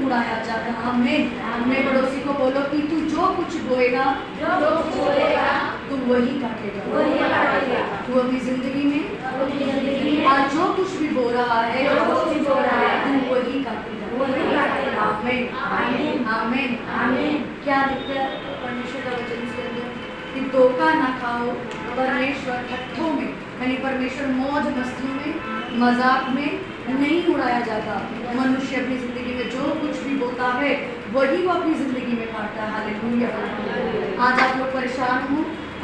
उड़ाया जाता। आमीन। अपने पड़ोसी को बोलो कि तू जो कुछ बोएगा तू वही काटेगा। तू अपनी जिंदगी में आज जो कुछ भी बो रहा है तू वही काटेगा। आमीन आमीन। क्या लिखता है परमेश्वर का वचन इसके अंदर कि धोखा ना खाओ परमेश्वर ठट्ठों में, यानी परमेश्वर मौज मस्तियों में मजाक में नहीं उड़ाया जाता। मनुष्य अपनी जिंदगी में जो कुछ भी बोता है वही वो अपनी जिंदगी में काटता है। हालेलुया। आज आप लोग परेशान हो,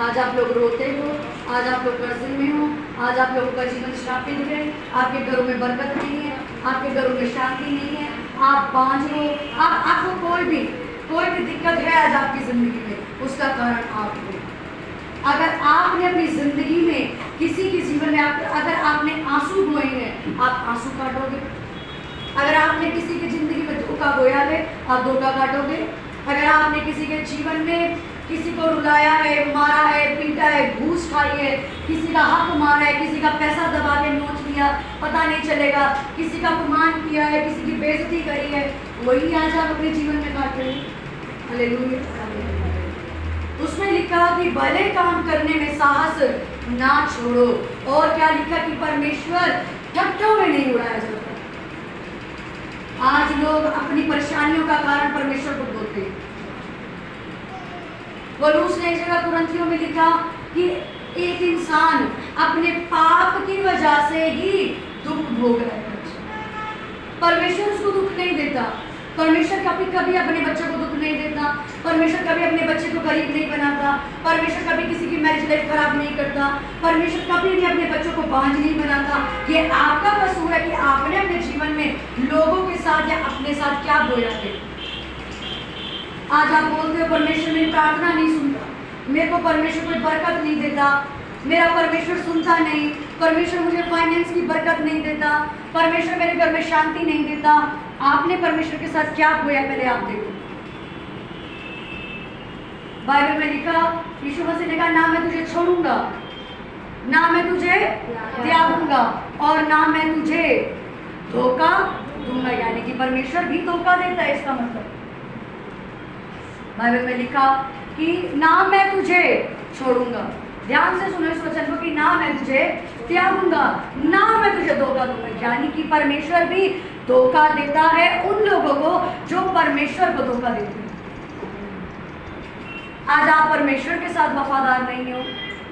आज आप लोग रोते हो, आज आप लोग कर्जे में हो, आज आप लोगों का जीवन श्रापित है, आपके घरों में बरकत नहीं है, आपके घरों में शांति नहीं है, आप बांझ हो, आपको कोई भी दिक्कत है आज आपकी जिंदगी में, उसका कारण आप हो। अगर आपने अपनी जिंदगी में किसी के जीवन में अगर आपने आंसू बोए हैं, आप आंसू काटोगे। अगर आपने किसी की जिंदगी में धोखा बोया है, आप धोखा काटोगे। अगर आपने किसी के जीवन में किसी को रुलाया है, मारा है, पीटा है, घूस खाई है, किसी का हक मारा है, किसी का पैसा दबा के नोच लिया, पता नहीं चलेगा, किसी का अपमान किया है, किसी की बेइज्जती करी है, वही आज आप अपने जीवन में काट रहे हैं। हालेलुया। उसमें लिखा कि भले काम करने में साहस ना छोड़ो। और क्या लिखा कि परमेश्वर ठट्ठों में नहीं उड़ाया जाता। आज लोग अपनी परेशानियों का कारण परमेश्वर को बोलते हैं। पौलुस ने एक जगह कुरिन्थियों में लिखा कि एक इंसान अपने पाप की वजह से ही दुख भोग रहा है। परमेश्वर उसको दुख नहीं देता। परमेश्वर कभी कभी अपने बच्चों को दुख नहीं देता। परमेश्वर कभी अपने बच्चे को गरीब नहीं बनाता। परमेश्वर कभी किसी की मैरिज लाइफ खराब नहीं करता। परमेश्वर कभी भी अपने बच्चों को बांझ नहीं बनाता। ये आपका कसूर है कि आपने अपने जीवन में लोगों के साथ या अपने साथ क्या बोया है। आज आप बोलते हो परमेश्वर मेरी प्रार्थना नहीं सुनता, मेरे को परमेश्वर कोई बरकत नहीं देता, मेरा परमेश्वर सुनता नहीं, परमेश्वर मुझे फाइनेंस की बरकत नहीं देता, परमेश्वर मेरे घर में शांति नहीं देता। आपने परमेश्वर के साथ क्या बोया पहले आप देखो। बाइबल में लिखा, यीशु मसीह ने कहा ना मैं तुझे छोड़ूंगा, ना मैं तुझे त्यागूंगा और ना मैं तुझे धोखा दूंगा। यानी कि परमेश्वर भी धोखा देता है। इसका मतलब बाइबल में लिखा कि ना मैं तुझे छोड़ूंगा, ध्यान से सुनो इस वचन को, कि ना मैं तुझे त्यागूंगा, ना मैं तुझे धोखा दूंगा। यानी कि परमेश्वर भी धोखा देता है उन लोगों को जो परमेश्वर को धोखा देते हैं। आज आप परमेश्वर के साथ वफादार नहीं हो,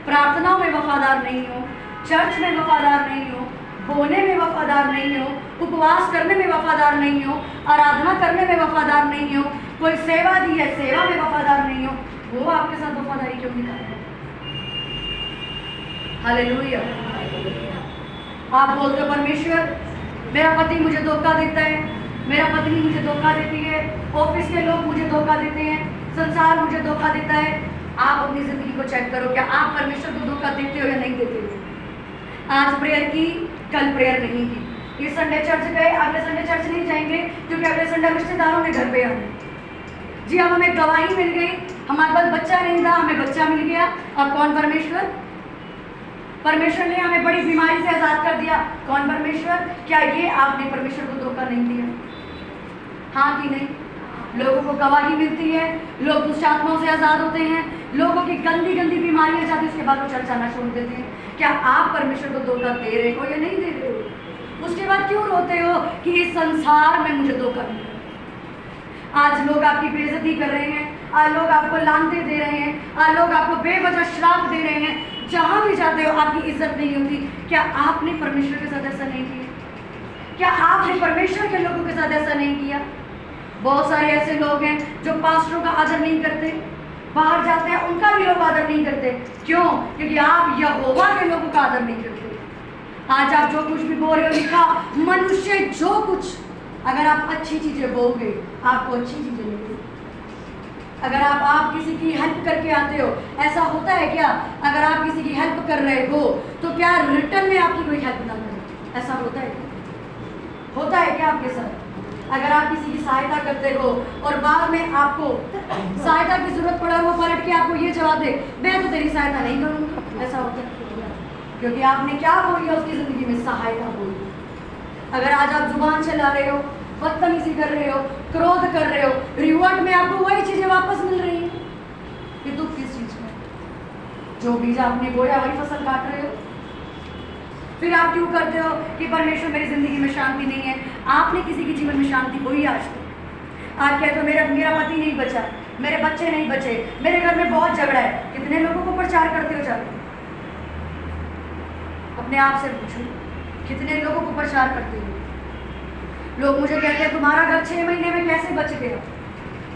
प्रार्थनाओं में वफादार नहीं हो, चर्च में वफादार नहीं हो, बोने में वफादार नहीं हो, उपवास करने में वफादार नहीं हो, आराधना करने में वफादार नहीं हो, कोई सेवा दी है सेवा में वफादार नहीं हो, वो आपके साथ वफादारी क्यों दिखा रहे हैं? हालेलुया। आप बोलते हो परमेश्वर मेरा पति मुझे धोखा देता है, मेरा पत्नी मुझे धोखा देती है, ऑफिस के लोग मुझे धोखा देते हैं, संसार मुझे धोखा देता है। आप अपनी जिंदगी को चेक करो, क्या आप परमेश्वर को धोखा देते हो या नहीं देते हो? आज प्रेयर की, कल प्रेयर नहीं की, इस संडे चर्च गए, अगले संडे चर्च नहीं जाएंगे क्योंकि अगले संडे रिश्तेदारों ने घर पे आने। जी अब हमें गवाही मिल गई, हमारे पास बच्चा नहीं था, हमें बच्चा मिल गया। अब कौन? परमेश्वर। परमेश्वर ने हमें बड़ी बीमारी से आजाद कर दिया। कौन? परमेश्वर। क्या ये आपने परमेश्वर को धोखा नहीं दिया? हाँ कि नहीं? लोगों को गवाही मिलती है, लोग दुष्ट आत्माओं से आजाद होते हैं, लोगों की गंदी गंदी बीमारियां जाती है, उसके बाद वो चर्च आना छोड़ देते हैं। क्या आप परमेश्वर को धोखा दे रहे हो या नहीं दे रहे हो? उसके बाद क्यों रोते हो कि इस संसार में मुझे धोखा मिला? आज लोग आपकी बेइज्जती कर रहे हैं, आज लोग आपको लानते दे रहे हैं, आज लोग आपको बेवजह श्राप दे रहे हैं, जहां भी जाते हो आपकी इज्जत नहीं होती। क्या आपने परमेश्वर के साथ ऐसा नहीं किया? क्या आपने परमेश्वर के लोगों के साथ ऐसा नहीं किया? बहुत सारे ऐसे लोग हैं जो पास्टरों का आदर नहीं करते, बाहर जाते हैं उनका भी लोग आदर नहीं करते। क्यों? क्योंकि आप यहोवा के लोगों का आदर नहीं करते। आज आप जो कुछ भी बोल रहे हो, लिखा मनुष्य जो कुछ, अगर आप अच्छी चीजें बोलोगे आपको अच्छी चीजें मिलेंगी। अगर आप किसी की हेल्प करके आते हो, ऐसा होता है क्या अगर आप किसी की हेल्प कर रहे हो तो क्या रिटर्न में आपकी कोई हेल्प ना करे? ऐसा होता है क्या? होता है क्या आपके साथ? अगर आप किसी की सहायता करते हो और बाद में आपको सहायता की जरूरत पड़ा, वो पलट के आपको ये जवाब दे मैं तो तेरी सहायता नहीं करूँगा, ऐसा होता है? क्योंकि आपने क्या बोल दिया उसकी जिंदगी में? सहायता बोल दी। अगर आज आप जुबान चला रहे हो, बदतमीजी कर रहे हो, क्रोध कर रहे हो, रिवॉर्ड में आपको वही चीजें वापस मिल रही हैं। ये दुख किस चीज में? जो बीज आपने बोया वही फसल काट रहे हो। फिर आप क्यों करते हो कि परमेश्वर मेरी जिंदगी में शांति नहीं है? आपने किसी के जीवन में शांति बोई आज तक? आप कहते हो मेरा पति नहीं बचा, मेरे बच्चे नहीं बचे, मेरे घर में बहुत झगड़ा है। कितने लोगों को प्रचार करते हो जाके? अपने आप से पूछो, कितने लोगों को प्रचार करते हो? लोग मुझे कहते हैं तुम्हारा घर 6 महीने में कैसे बच गया?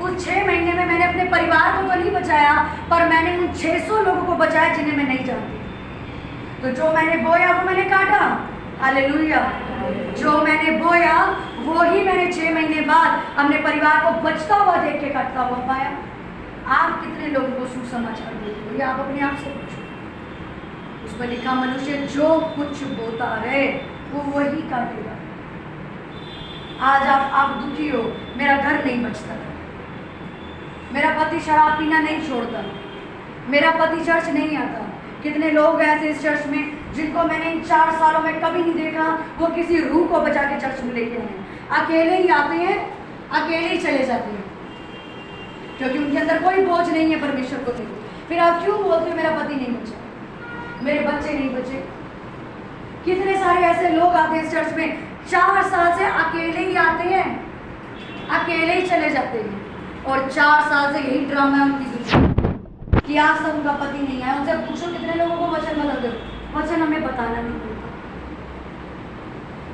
उस 6 महीने में मैंने अपने परिवार को तो नहीं बचाया, पर मैंने उन 600 लोगों को बचाया जिन्हें मैं नहीं जानती। तो जो मैंने बोया वो मैंने काटा। हालेलुया। जो मैंने बोया वो ही मैंने 6 महीने बाद अपने परिवार को बचता हुआ देख के काटता हुआ पाया। आप कितने लोगों को सुसमाचार देते हो? ये आप अपने आप से पूछो। उसमें लिखा मनुष्य जो कुछ बोता है वो वही काटेगा। आज आप दुखी हो, मेरा घर नहीं बचता, मेरा पति शराब पीना नहीं छोड़ता, मेरा पति चर्च नहीं आता। कितने लोग ऐसे इस चर्च में जिनको मैंने इन 4 सालों में कभी नहीं देखा, वो किसी रूह को बचा के चर्च में लेके आए। अकेले ही आते हैं, अकेले ही चले जाते हैं, क्योंकि उनके अंदर कोई बोझ नहीं है परमेश्वर को लेकर। फिर आप क्यों बोलते हो मेरा पति नहीं बचा, मेरे बच्चे नहीं बचे? कितने सारे ऐसे लोग आते हैं इस चर्च में, 4 साल से अकेले ही आते हैं, अकेले ही चले जाते हैं, और 4 साल से यही ड्रामा है उनकी जिंदगी कि आज तक उनका पति नहीं आया। उनसे पूछो कितने लोगों को वचन बदलते हो? वचन हमें बताना नहीं पड़ता।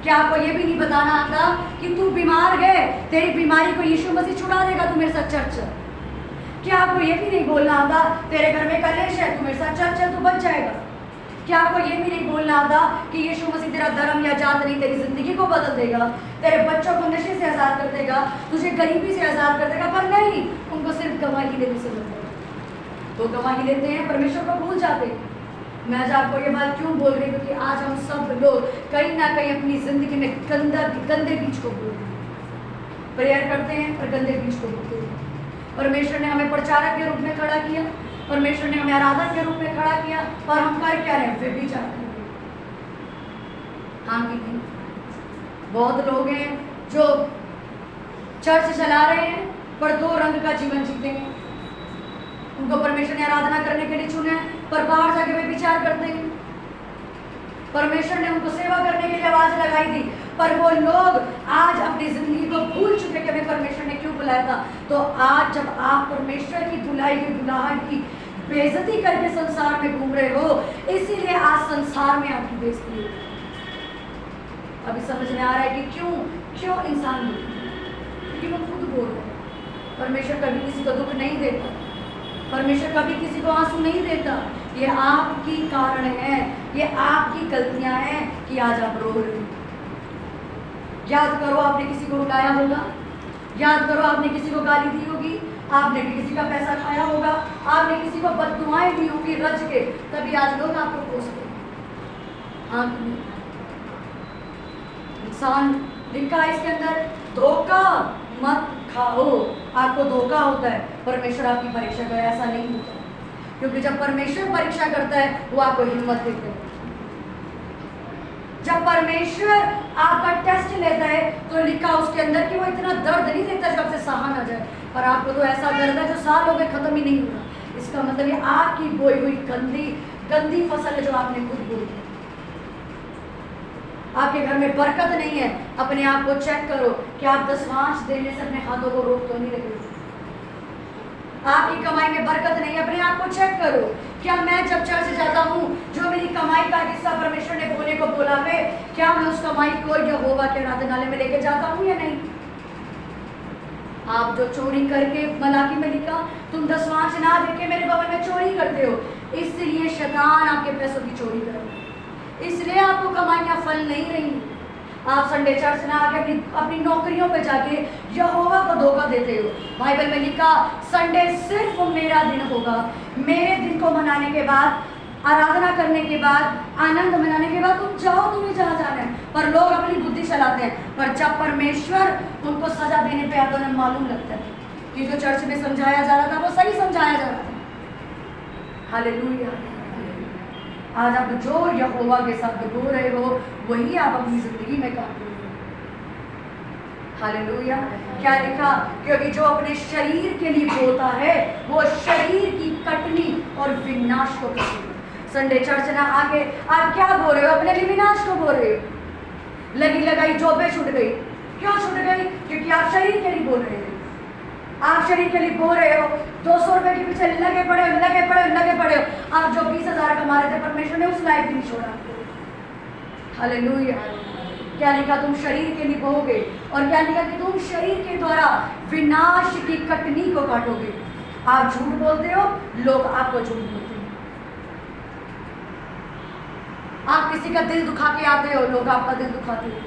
क्या आपको ये भी नहीं बताना आता कि तू बीमार है, तेरी बीमारी को यीशु मसीह छुड़ा देगा, तू मेरे साथ चर्च चल? क्या आपको ये भी नहीं बोलना आता तेरे घर में कलेश है, तू मेरे साथ चर्च चल, तू बच जाएगा? क्या आपको ये भी नहीं बोलना आता कि यीशु मसीह तेरा धर्म या जात नहीं, तेरी जिंदगी को बदल देगा, तेरे बच्चों को नशे से आजाद कर देगा, तुझे गरीबी से आजाद कर देगा? पर नहीं, उनको सिर्फ गवाही देने से मिलता है। तो गवाही लेते हैं, परमेश्वर को भूल जाते हैं। मैं आज आपको ये बात क्यों बोल रही हूँ? क्योंकि आज हम सब लोग कहीं ना कहीं अपनी जिंदगी में गंदे बीज को बोलते हैं। प्रेयर करते हैं पर गंदे बीज को बोलते हैं। परमेश्वर ने हमें प्रचारक के रूप में खड़ा किया, परमेश्वर ने हमें आराधक के रूप में खड़ा किया, और हम कर क्या रहे हैं? फिर भी चाहते हैं। हाँ कि नहीं? बहुत लोग हैं जो चर्च चला रहे हैं पर 2 रंग का जीवन जीते हैं। उनको परमेश्वर ने आराधना करने के लिए चुने, पर बाहर जाके वे विचार करते हैं। परमेश्वर ने उनको सेवा करने के लिए आवाज लगाई थी, पर वो लोग आज अपनी जिंदगी को भूल चुके कि हमें परमेश्वर ने क्यों बुलाया था। तो आज जब आप परमेश्वर की बुलाई हुई बुलाहट की बेइज्जती करके संसार में घूम रहे हो, इसीलिए आज संसार में आपकी बेइज्जती है। अभी समझ में आ रहा है कि क्यों इंसान दुखी है? क्योंकि वो खुद बोल रहे हैं। परमेश्वर कभी किसी को दुख नहीं देता, परमेश्वर कभी किसी को आंसू नहीं देता। ये आपकी कारण है, ये आपकी गलतियां हैं कि आज आप रो रहे हो। याद करो आपने किसी को रुलाया होगा, याद करो आपने किसी को गाली दी होगी, आपने भी किसी का पैसा खाया होगा, आपने किसी को बददुआएं दी होगी रच के, तभी आज लोग आपको कोसते हैं। हाँ, इंसान लिखा है इसके अंदर, धोखा मत खाओ। आपको धोखा होता है, परमेश्वर आपकी परीक्षा करे, ऐसा नहीं होता। क्योंकि जब परमेश्वर परीक्षा करता है वो आपको हिम्मत देता है। जब परमेश्वर आपका टेस्ट लेता है तो लिखा उसके अंदर कि वो इतना दर्द नहीं देता जो आपसे सहा ना जाए, पर आपको तो ऐसा दर्द है जो साल हो गए खत्म ही नहीं हुआ। इसका मतलब ये आपकी बोई हुई गंदी फसल है जो आपने खुद बोई है। आपके घर में बरकत नहीं है, अपने आप को चेक करो कि आप दशमांश देने से अपने हाथों को रोक तो नहीं रहे। आपकी कमाई में बरकत नहीं है, अपने आप को चेक करो। क्या मैं जब चर्च जाता हूँ, जो मेरी कमाई का हिस्सा परमेश्वर ने बोने को बोला है, क्या मैं उस कमाई को यहोवा के आराधनालय में लेके जाता हूँ या नहीं? आप जो चोरी करके, मलाकी में लिखा, तुम दशमांश ना देके मेरे भवन में चोरी करते हो, इसलिए शैतान आपके पैसों की चोरी कर रहा है, इसलिए आपको कमाइयां फल नहीं रही। आप संडे चर्च ना आके अपनी नौकरियों पे जाके यहोवा को धोखा देते हो। बाइबल में लिखा, संडे सिर्फ मेरा दिन होगा। मेरे दिन को मनाने के बाद, आराधना करने के बाद, आनंद मनाने के बाद तुम जाओ, तुम्हें जहाँ जाना है। पर लोग अपनी बुद्धि चलाते हैं, पर जब परमेश्वर उनको सजा देने पे आता है, मालूम लगता है कि जो चर्च में समझाया जा रहा था वो सही समझाया जा रहा था। हालेलुया। आज आप जो यहोवा के साथ रो रहे हो वही आप अपनी जिंदगी में काट रहे हो। हालेलुया। क्या लिखा? क्योंकि जो अपने शरीर के लिए बोता है वो शरीर की कटनी और विनाश को करेगा। संडे चर्च ना आके आप क्या बोल रहे हो? अपने लिए विनाश को बोल रहे हो। लगी लगाई जॉबें छूट गई। क्यों छूट गई? क्योंकि आप शरीर के लिए बोल रहे हो। आप शरीर के लिए बोल रहे हो। 200 रुपए के पीछे लगे पड़े हो। आप जो 20,000 कमा रहे थे, परमेश्वर ने उस लायक भी नहीं छोड़ा। हालेलुया। क्या लिखा? तुम शरीर के लिए बोओगे। और क्या लिखा? कि तुम शरीर के द्वारा विनाश की कटनी को काटोगे। आप झूठ बोलते हो, लोग आपको झूठ बोलते हैं। आप किसी का दिल दुखा के आते हो, लोग आपका दिल दुखाते हो।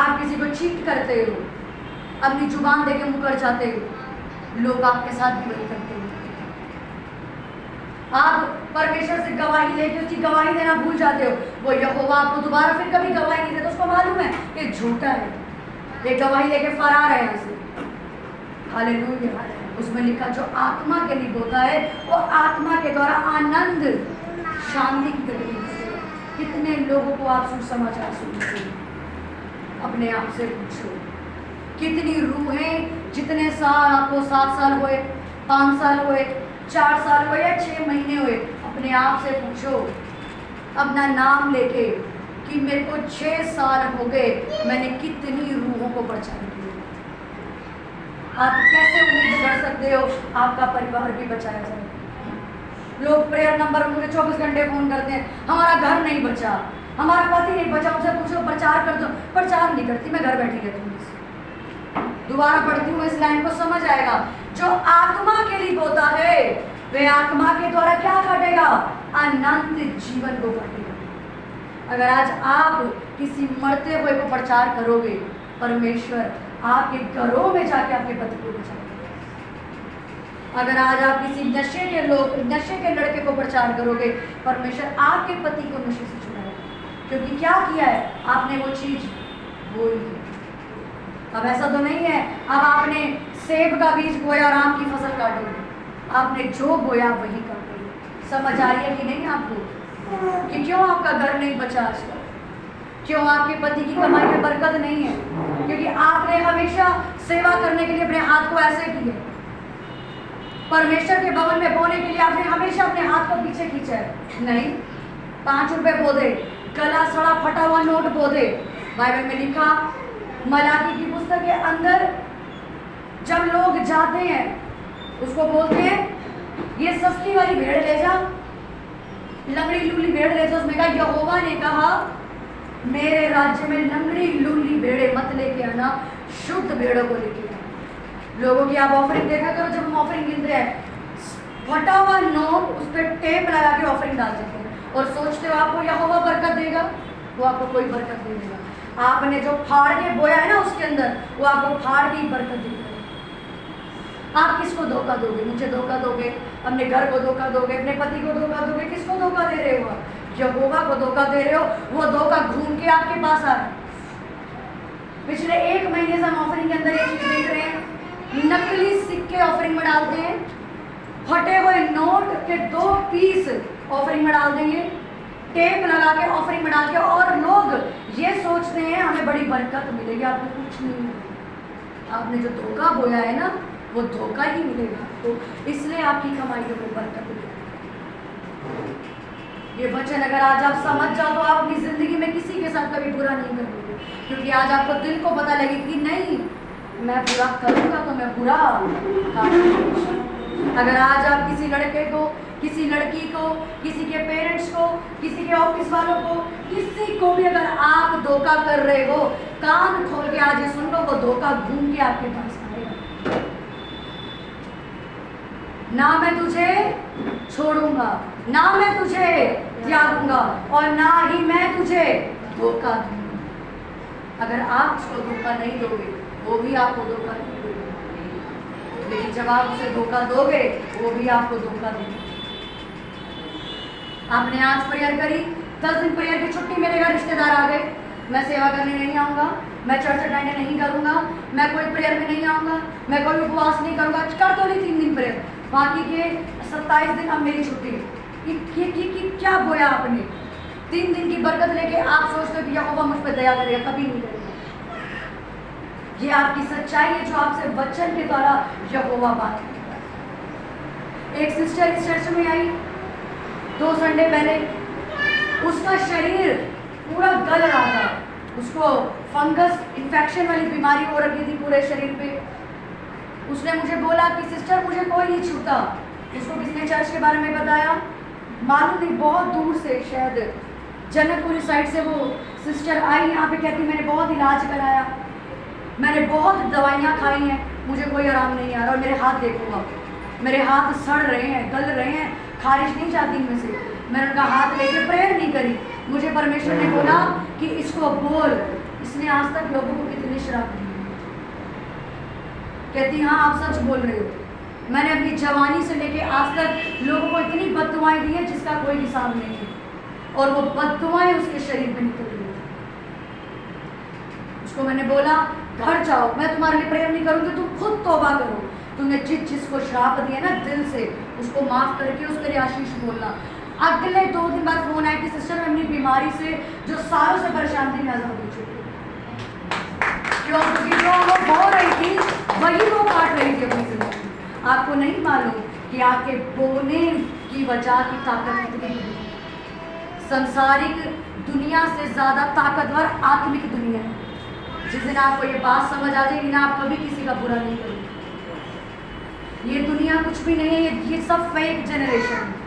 आप किसी को चीट करते हो, अपनी जुबान देके मुकर जाते हो, लोग आपके साथ भी वही करते हो। आप परमेश्वर से गवाही लेके उसकी गवाही देना भूल जाते हो। वो यहोवा आपको दोबारा फिर कभी गवाही नहीं देता। उसको मालूम है कि झूठा है, ये गवाही लेके फरार है यहाँ से। हालेलुया। उसमें लिखा जो आत्मा के लिए बोता है वो आत्मा के द्वारा आनंद शांति की कटनी करेगा। कितने लोगों को आप सुसमाचार सुनते हो? अपने आप से पूछो। कितनी रूहें, जितने साल आपको, 7 साल हुए, 5 साल हुए, 4 साल हुए या 6 महीने हुए, अपने आप से पूछो अपना नाम लेके कि मेरे को 6 साल हो गए, मैंने कितनी रूहों को बचाया। आप कैसे उम्मीद कर सकते हो आपका परिवार भी बचाया जाए? लोग प्रेयर नंबर मुझे 24 घंटे फोन करते हैं, हमारा घर नहीं बचा, हमारा पति नहीं बचा। उनसे पूछो प्रचार कर दो। प्रचार नहीं करती, मैं घर बैठी रहती हूँ। दोबारा पढ़ती हूँ इस लाइन को, समझ आएगा। जो आत्मा के लिए बोता है वे आत्मा के द्वारा क्या काटेगा? अनंत जीवन को काटेगा। अगर आज आप किसी मरते हुए को प्रचार करोगे, परमेश्वर आपके घरों में जाके आपके पति को बचाएगा। अगर आज आप किसी नशे के लड़के को प्रचार करोगे, परमेश्वर आपके पति को नशे से छुड़ाएगा। क्योंकि क्या किया है आपने? वो चीज बोई है। अब ऐसा तो नहीं है अब आपने सेब का बीज बोया और आम की फसल काटोगे। आपने जो बोया वही काटोगे। समझ आ रही है कि नहीं आपको कि क्यों आपका घर नहीं बचा आज तक? क्यों आपके पति की कमाई में बरकत नहीं है? क्योंकि आपने हमेशा सेवा करने के लिए अपने हाथ को ऐसे किए। परमेश्वर के भवन में बोने के लिए आपने हमेशा अपने हाथ को पीछे खींचा है। नहीं, 5 रुपए बो दे, गला सड़ा फटा हुआ नोट बो दे। बाइबल में लिखा, मलाकी की पुस्तक के अंदर जब लोग जाते हैं उसको बोलते हैं ये सस्ती वाली भेड़ ले जा, लंगड़ी लूली भेड़ ले जा। उसमें कहा यहोवा ने कहा मेरे राज्य में लंगड़ी लूली भेड़े मत लेके आना, शुद्ध भेड़ों को लेके आना। लोगों की आप ऑफरिंग देखा करो, जब हम ऑफरिंग गिनते हैं फटा हुआ नोट उस पर टेप लगा के ऑफरिंग डाल देते हैं और सोचते हो आपको यहोवा बरकत देगा। वो आपको कोई बरकत नहीं देगा। आपने जो फाड़ के बोया है ना उसके अंदर, वो आपको फाड़ के ही बरकत देगा। आप किसको धोखा दोगे? मुझे धोखा दोगे, अपने घर को धोखा दोगे, अपने पति को धोखा दोगे। किसको धोखा दे रहे हो? यहोवा को धोखा दे रहे हो। वो धोखा घूम के आपके पास आ रहा है। पिछले 1 महीने से हम ऑफरिंग के अंदर एक चीज देख रहे हैं, नकली सिक्के ऑफरिंग में डालते हैं, फटे हुए नोट के 2 पीस ऑफरिंग में डाल देंगे, टेप लगा के ऑफरिंग में डाल के, और लोग ये सोचते हैं हमें बड़ी बरकत मिलेगी। आपको कुछ नहीं मिलेगा। आपने जो धोखा बोया है ना वो धोखा ही मिलेगा। तो इसलिए आपकी कमाई में बरकत मिलेगी। ये वचन अगर आज आप समझ जाओ तो आप अपनी जिंदगी में किसी के साथ कभी बुरा नहीं करोगे। क्योंकि आज आपको दिल को पता लगे कि नहीं, मैं बुरा करूँगा तो मैं बुरा करूँगा। अगर आज आप किसी लड़के को, किसी लड़की को, किसी के पेरेंट्स को, किसी के ऑफिस वालों को, किसी को भी अगर आप धोखा कर रहे हो, कान खोल के आज ये सुन लो, वो धोखा घूम के आपके पास आएगा। ना मैं तुझे छोड़ूंगा, ना मैं तुझे त्यागूंगा, और ना ही मैं तुझे धोखा दूंगा। अगर आप उसको धोखा नहीं दोगे वो भी आपको धोखा नहीं देगा, लेकिन जब आप उसे धोखा दोगे वो भी आपको धोखा देगा। आपने आज प्रेयर करी, 10 दिन प्रेयर की छुट्टी, मेरे घर रिश्तेदार आ गए, मैं सेवा करने नहीं आऊँगा, मैं चर्च अटेंड नहीं करूँगा, मैं कोई प्रेयर में नहीं आऊँगा, मैं कोई उपवास नहीं करूँगा। कर तो नहीं 3 दिन प्रेयर, बाकी के 27 दिन अब मेरी छुट्टी। ये क्या बोया आपने? 3 दिन की बरकत लेके आप सोचते हो कि यहोवा मुझ पर दया करेगा, कभी नहीं करेगा। ये आपकी सच्चाई है जो आपसे वचन के द्वारा यहोवा बात करता है। एक सिस्टर इस चर्च में आई 2 संडे पहले, उसका शरीर पूरा गल रहा था, उसको फंगस इन्फेक्शन वाली बीमारी हो रखी थी पूरे शरीर पे। उसने मुझे बोला कि सिस्टर मुझे कोई नहीं छूता। उसको किसने चर्च के बारे में बताया मालूम नहीं, बहुत दूर से शायद जनकपुरी साइड से वो सिस्टर आई यहाँ पे, कहती मैंने बहुत इलाज कराया, मैंने बहुत दवाइयाँ खाई हैं, मुझे कोई आराम नहीं आ रहा। और मेरे हाथ देखो आप, मेरे हाथ सड़ रहे हैं, गल रहे हैं, खारिश नहीं जाती इनमें से। मैंने उनका हाथ लेके प्रेयर नहीं करी। मुझे परमेश्वर ने बोला कि इसको बोल, इसने आज तक लोगों को कितनी शराब दी। कहती हाँ आप सच बोल रहे हो, मैंने अपनी जवानी से लेके आज तक लोगों को इतनी बददुआएं दी है जिसका कोई हिसाब नहीं है। और वो बददुआएं उसके शरीर पे निकल रही। उसको मैंने बोला घर जाओ, मैं तुम्हारे लिए प्रेयर नहीं करूँगी, तुम खुद तौबा करो। तुमने जिसको श्राप दिया ना दिल से, उसको माफ करके उसके लिए आशीष बोलना। अगले 2 दिन बाद फोन आया कि सिस्टर मैं अपनी बीमारी से जो सालों से परेशान थी मैं आजाद हो चुकी हूँ। क्योंकि जो वो बो रही थी वही वो काट रही थी अपनी जिंदगी। आपको नहीं मालूम कि आपके बोने की वजह की ताकत कितनी है। संसारिक दुनिया से ज़्यादा ताकतवर आत्मिक दुनिया है। जिस दिन आपको ये बात समझ आ जाएगी ना, आप कभी किसी का बुरा नहीं करोगे। ये दुनिया कुछ भी नहीं है, ये सब फेक जनरेशन है।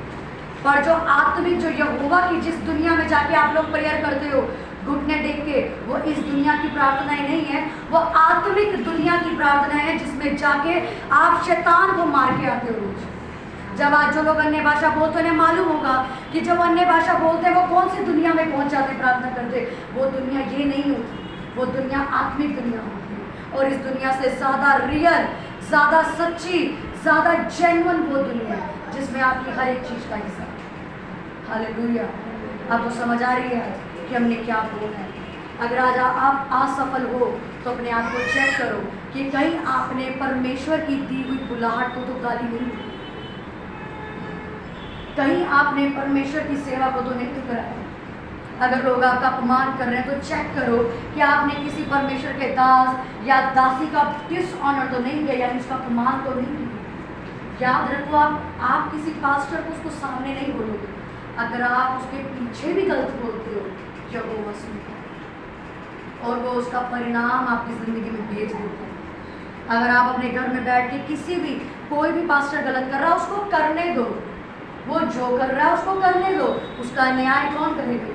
पर जो आत्मिक, जो यहोवा की जिस दुनिया में जाके आप लोग प्रेयर करते हो घुटने टेक के, वो इस दुनिया की प्रार्थनाएं नहीं है, वो आत्मिक दुनिया की प्रार्थना है जिसमें जाके आप शैतान को मार के आते हो रोज। जब आज जो लोग अन्य भाषा बोलते हैं मालूम होगा कि जब अन्य भाषा बोलते हैं वो कौन सी दुनिया में पहुंच जाते प्रार्थना करते। वो दुनिया ये नहीं होती, वो दुनिया आत्मिक दुनिया होती है। और इस दुनिया से ज़्यादा रियल, ज़्यादा सच्ची, ज़्यादा जेन्युइन वो दुनिया है जिसमें आपकी हर एक चीज़ का हिस्सा। हालेलुया। आपको समझ आ रही है कि हमने क्या बोला है। अगर आज आप असफल हो तो अपने आप को चेक करो कि कहीं आपने परमेश्वर की दी हुई बुलाहट को तो गाली नहीं दी, कहीं आपने परमेश्वर की सेवा को तो नहीं ठुकराया। अगर लोग आपका अपमान कर रहे हैं तो चेक करो कि आपने किसी परमेश्वर के दास या दासी का डिसऑनर तो नहीं किया, यानी उसका अपमान तो नहीं किया। याद रखो, आप किसी पास्टर को उसको सामने नहीं बोलोगे, अगर आप उसके पीछे भी गलत बोलते हो यहोवा सुनता है और वो उसका परिणाम आपकी ज़िंदगी में भेज देता है। अगर आप अपने घर में बैठ के किसी भी कोई भी पास्टर गलत कर रहा है उसको करने दो, वो जो कर रहा है उसको करने दो। उसका न्याय कौन करेगा?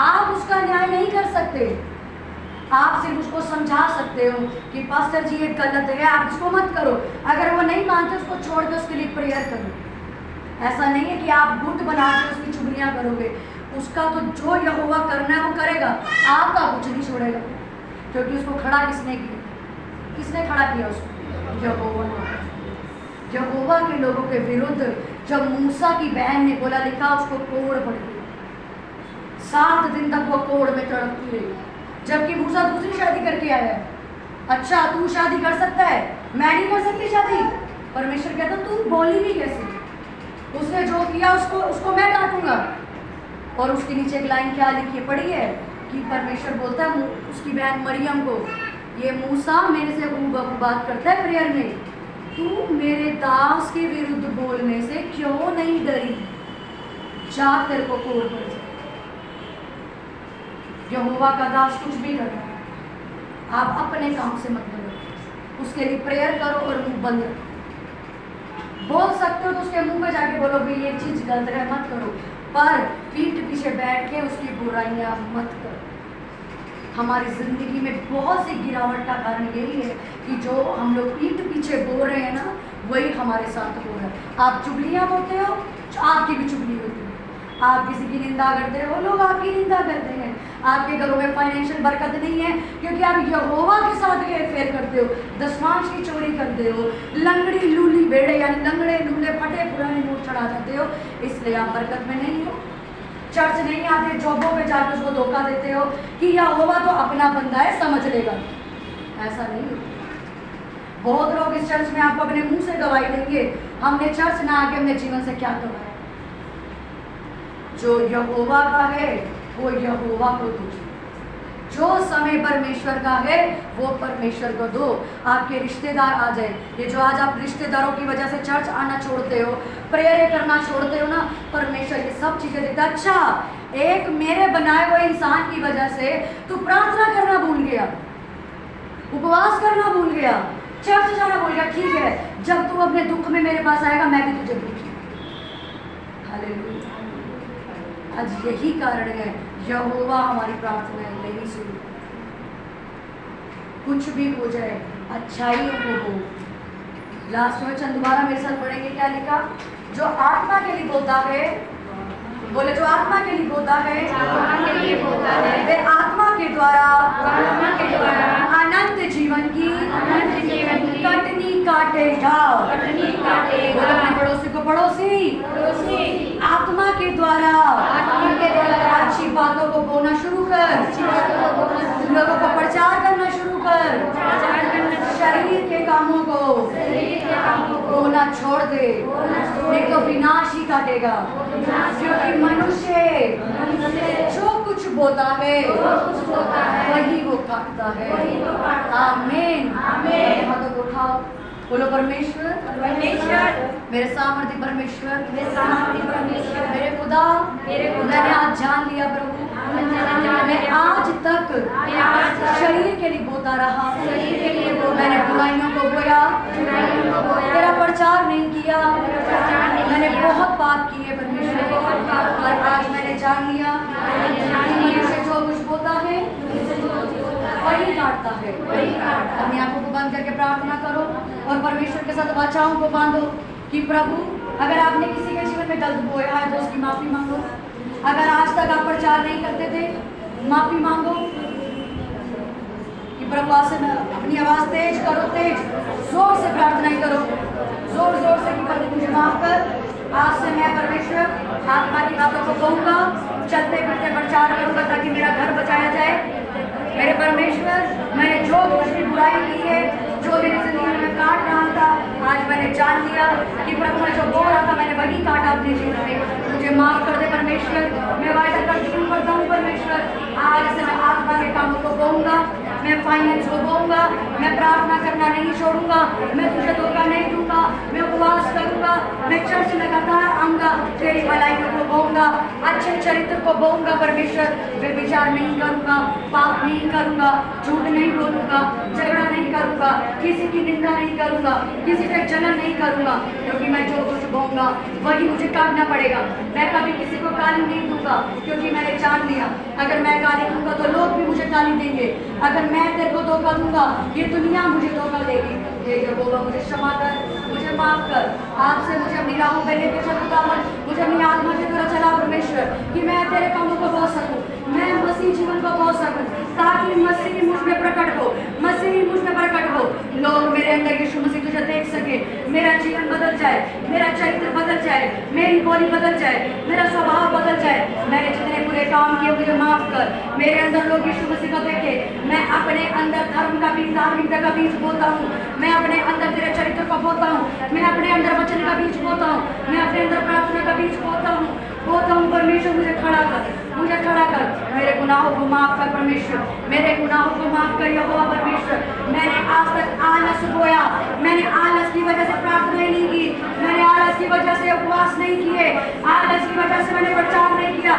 आप उसका न्याय नहीं कर सकते। आप सिर्फ उसको समझा सकते हो कि पास्टर जी ये गलत है, आप इसको मत करो। अगर वो नहीं मानते उसको छोड़ के उसके लिए प्रेयर करो। ऐसा नहीं है कि आप गुट बना के उसकी चुगलियाँ करोगे। उसका तो जो यहोवा करना है वो करेगा, आपका कुछ नहीं छोड़ेगा। क्योंकि उसको खड़ा किसने किया? किसने खड़ा किया उसको? यहोवा ने। यहोवा के लोगों के विरुद्ध जब मूसा की बहन ने बोला, लिखा उसको कोड़ पड़ गई। 7 दिन तक वो कोड़ में तड़पती रही, जबकि मूसा दूसरी शादी करके आया है। अच्छा तू शादी कर सकता है, मैं नहीं कर सकती शादी? परमेश्वर कहता तू बोली भी कैसे? उसने जो किया उसको मैं डांटूंगा। और उसके नीचे एक लाइन क्या लिखी पड़ी है कि परमेश्वर बोलता है उसकी बहन मरियम को, ये मूसा मेरे से बात करता है प्रेयर में, तू मेरे दास के विरुद्ध बोलने से क्यों नहीं डरी? जा तेरे को कोड़ पड़ जाए। यहोवा का दास कुछ भी कर रहा है, आप अपने काम से मत करो, उसके लिए प्रेयर करो और मुंह बंद रखो। बोल सकते हो तो उसके मुंह पे जाके बोलो भी ये चीज़ गलत है मत करो, पर पीठ पीछे बैठ के उसकी बुराइयां मत करो। हमारी ज़िंदगी में बहुत सी गिरावट का कारण यही है कि जो हम लोग पीठ पीछे बोल रहे हैं ना, वही हमारे साथ हो रहा है। आप चुगलियाँ बोलते हो, आपकी भी चुगली होती है। आप किसी की निंदा करते हो, लोग आपकी निंदा करते हैं। आपके घरों में फाइनेंशियल बरकत नहीं है क्योंकि आप यहोवा के साथ फेर करते हो, दशमांश की चोरी करते हो, लंगड़ी लूली बेड़े यानी लंगड़े लूले फटे पुराने नोट चढ़ा जाते हो, इसलिए आप बरकत में नहीं हो। चर्च नहीं आते, जॉबों पे जाकर उसको धोखा देते हो कि यहोवा तो अपना बंदा है समझ लेगा। ऐसा नहीं है। बहुत लोग इस चर्च में आपको अपने मुंह से गवाही देंगे, हमने चर्च ना आके अपने जीवन से क्या गवाया। जो यहोवा का है वो यहोवा को दो, जो समय परमेश्वर का है वो परमेश्वर को दो। आपके रिश्तेदार आ जाए, ये जो आज आप रिश्तेदारों की वजह से चर्च आना छोड़ते हो, प्रेयर करना छोड़ते हो ना, परमेश्वर ये सब चीजें देता। अच्छा, एक मेरे बनाए हुए इंसान की वजह से तू प्रार्थना करना भूल गया, उपवास करना भूल गया, चर्च जाना भूल गया, ठीक है, जब तू अपने दुख में मेरे पास आएगा मैं भी तुझे देखूंगा। हालेलुया। आज यही कारण है यहोवा हमारी प्रार्थना नहीं सुनी। कुछ भी हो जाए, अच्छाई हो। लास्ट में चंद दोबारा मेरे साथ पढ़ेंगे, क्या लिखा? जो आत्मा के लिए बोलता है, बोले जो आत्मा के लिए बोलता है, वे आत्मा के द्वारा अनंत जीवन की कटनी काटेगा। बोलो अपने पड़ोसी को, पड़ोसी आत्मा के द्वारा अच्छी बातों को बोलना शुरू कर, लोगों को प्रचार करना शुरू कर, शरीर के कामों को बोलना छोड़ दे, नहीं तो विनाश ही काटेगा। क्योंकि मनुष्य जो कुछ बोता है वही वो काटता है। आमीन। हाथों को उठाओ, बोलो परमेश्वर, मेरे सामर्थ्य परमेश्वर, मेरे खुदा, मैंने आज जान लिया प्रभु, मैं आज तक शरीर के लिए बोता रहा, मैंने बुराइयों को बोया, तेरा प्रचार नहीं किया, मैंने बहुत पाप किए परमेश्वर, और आज मैंने जान लिया मनुष्य जो कुछ बोता है वही काटता है। अपनी आंखों को बंद करके प्रार्थना करो और परमेश्वर के साथ वाचाओं को बांधो कि प्रभु, अगर आपने किसी के जीवन में दर्द बोया है तो उसकी माफी मांगो। अगर आज तक आप प्रचार नहीं करते थे, माफी मांगो कि प्रभु आज से अपनी आवाज तेज करो, तेज जोर से प्रार्थना करो, जोर जोर से कि प्रभु मुझे माफ कर। आज से मैं परमेश्वर आत्मा की बातों को कहूँगा, चलते फिरते प्रचार करूँगा ताकि मेरा घर बचाया जाए। मेरे परमेश्वर, मैंने जो कुछ भी बुराई की है, जो मेरी जिंदगी में काट रहा था, आज मैंने जान लिया कि प्रभु मैं जो बोल रहा था मैंने वही काटा अपने जीवन में। मुझे माफ कर दे परमेश्वर। मैं वायदा कंटिन्यू करता हूँ परमेश्वर, आज से मैं आत्मा के कामों को बोलूँगा, मैं फाइनेंस को बोलूँगा, मैं प्रार्थना करना नहीं छोड़ूंगा, मैं तुझे धोखा नहीं दूंगा, मैं उपवास करूँगा, मैं चर्च लगातार आऊँगा, तेरी भलाइयों को बोलूँगा, अच्छे चरित्र को बोलूँगा परमेश्वर, वे विचार नहीं करूँगा, पाप नहीं करूँगा, झूठ नहीं बोलूँगा, झगड़ा नहीं करूँगा, किसी की निंदा नहीं करूँगा, किसी से जलन नहीं करूँगा, क्योंकि मैं जो कुछ बोलूँगा वही मुझे काटना पड़ेगा। मैं कभी किसी को गाली नहीं दूंगा, क्योंकि मैंने जान लिया अगर मैं गाली दूंगा तो लोग भी मुझे गाली देंगे, अगर मैं तेरे को धोखा दूंगा ये दुनिया मुझे धोखा देगी। ये बोला मुझे क्षमा कर, मुझे माफ कर, आज से मुझे अपनी राहों पे लेके चलता हूँ, मुझे अपनी आत्मा की तरह चला परमेश्वर, कि मैं तेरे कामों को बोल सकूँ, मैं मसीह जीवन को बोल सकूँ, ताकि मसीह मुझ में प्रकट हो, मसीह मुझ में प्रकट हो, लोग मेरे अंदर यीशु मसीह तुझे देख सके, मेरा जीवन बदल जाए, मेरा चरित्र बदल जाए, मेरी बोली बदल जाए, मेरा स्वभाव बदल जाए। मैंने जितने बुरे काम किए मुझे माफ कर, मेरे अंदर लोग यीशु मसीह को देखे, मैं अपने अंदर धर्म का बीज, धार्मिकता का बीज बोता हूँ, मैं अपने अंदर तेरे चरित्र को बोता हूँ, मैं अपने अंदर वचन का बीज बोता हूँ, मैं अपने अंदर प्रार्थना का बीज बोता हूँ परमेश्वर, मुझे खड़ा कर, मुझे खड़ा कर, मेरे गुनाहों को माफ कर परमेश्वर, मेरे गुनाहों को माफ कर यहोवा परमेश्वर। मैंने आज तक आलस बोया, मैंने आलस की वजह से प्रार्थना ही नहीं की, मैंने आलस की वजह से उपवास नहीं किए, आलस की वजह से मैंने प्रचार नहीं किया,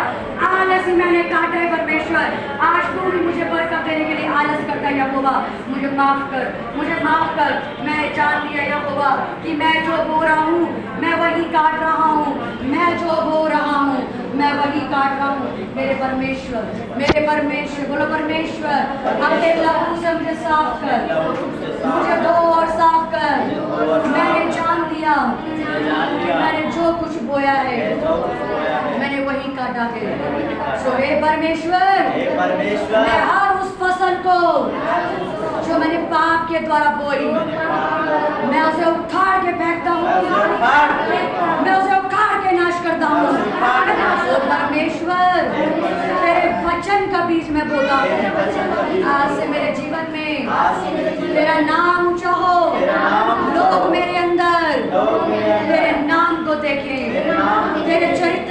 आलस ही मैंने काटा है परमेश्वर। आज तू भी मुझे बरकत देने के लिए आलस करता है यहोवा, मुझे माफ कर, मुझे माफ कर। मैंने जान लिया यहोवा कि मैं जो बोल रहा हूँ मैं वही काट रहा हूँ, मैं जो बोल रहा हूँ मैं वही काट रहा हूँ। मेरे परमेश्वर, मेरे परमेश्वर, बोलो परमेश्वर, अपने लहू से मुझे साफ कर, मुझे धो और साफ कर। मैंने जान लिया कि मैंने जो कुछ बोया है मैंने वही काटा है। सो हे परमेश्वर, मैं हर उस फसल को जो मैंने पाप के द्वारा बोई, मैं उसे उखाड़ के फेंकता हूँ, मैं उसे उखाड़ के नाश करता हूँ। परमेश्वर, तेरे वचन का बीज मैं बोता हूँ, आज से मेरे जीवन में तेरा नाम ऊंचा हो, लोग मेरे अंदर तेरे नाम को देखें, तेरे चरित्र